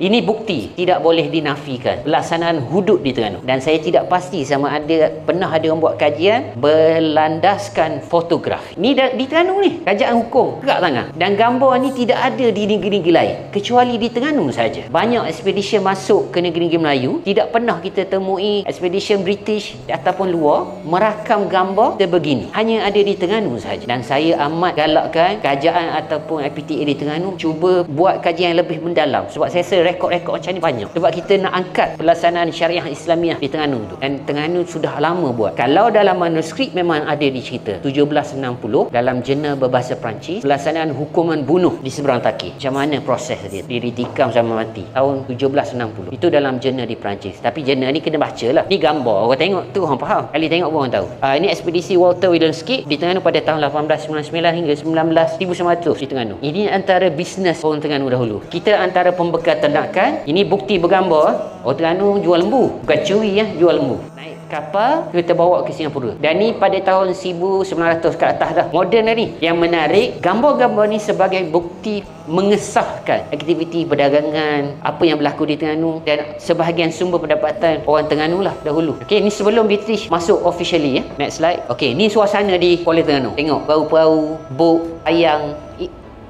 Ini bukti tidak boleh dinafikan pelaksanaan hudud di Terengganu. Dan saya tidak pasti sama ada pernah ada orang buat kajian berlandaskan fotografi. Ni di Terengganu ni, kerajaan hukum gerak tangan. Dan gambar ni tidak ada di negeri-negeri lain kecuali di Terengganu saja. Banyak ekspedisi masuk ke negeri-negeri Melayu, tidak pernah kita temui ekspedisi British ataupun luar merakam gambar sebegini. Hanya ada di Terengganu saja. Dan saya amat galakkan kerajaan ataupun IPTA di Terengganu cuba buat kajian yang lebih mendalam, sebab saya rasa rekod-rekod macam ni banyak. Sebab kita nak angkat pelaksanaan syariah Islamiah di Terengganu tu. Dan Terengganu sudah lama buat. Kalau dalam manuskrip memang ada dicerita 1760 dalam jurnal berbahasa Perancis pelaksanaan hukuman bunuh di seberang Taki. Macam mana proses dia ditikam sama mati tahun 1760. Itu dalam jurnal di Perancis. Tapi jurnal ni kena baca lah. Ni gambar, orang tengok tu orang faham. Kali tengok pun orang tahu. Ini ekspedisi Walter Williamsky di Terengganu pada tahun 1899 hingga 1900 di Terengganu. Ini antara bisnes orang Terengganu dahulu. Kita antara pembekal ternakan. Ini bukti bergambar. Orang Terengganu jual lembu, bukan curi ya, jual lembu. Naik kapal kita bawa ke Singapura. Dan ni pada tahun 1900 ke atas dah. Moden dah ni. Yang menarik, gambar-gambar ni sebagai bukti mengesahkan aktiviti perdagangan apa yang berlaku di Terengganu dan sebahagian sumber pendapatan orang Terengganu lah dahulu. Okey, ni sebelum British masuk officially ya. Next slide. Okey, ni suasana di Kuala Terengganu. Tengok perahu-perahu, bot, ayang.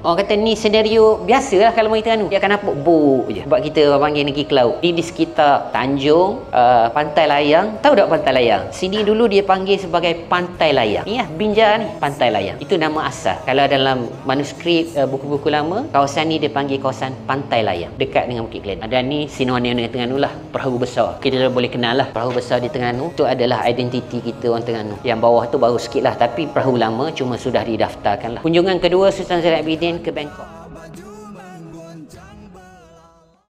Orang kata ni senario biasa lah kalau main Terengganu. Dia akan nampak bot je. Sebab kita orang panggil negeri ke laut. Ni di sekitar Tanjung, Pantai Layang. Tahu tak Pantai Layang? Sini dulu dia panggil sebagai Pantai Layang. Ni lah, Binjai ni, Pantai Layang. Itu nama asal. Kalau dalam manuskrip buku-buku lama, kawasan ni dia panggil kawasan Pantai Layang. Dekat dengan Bukit Glen. Dan ni sinonim dengan Terengganu lah. Perahu besar. Kita boleh kenal lah. Perahu besar di Terengganu. Itu adalah identiti kita orang Terengganu. Yang bawah tu baru sikit lah. Tapi perahu lama cuma sudah didaftarkan lah. Kunjungan kedua Sultan Zainuddin ke Bangkok.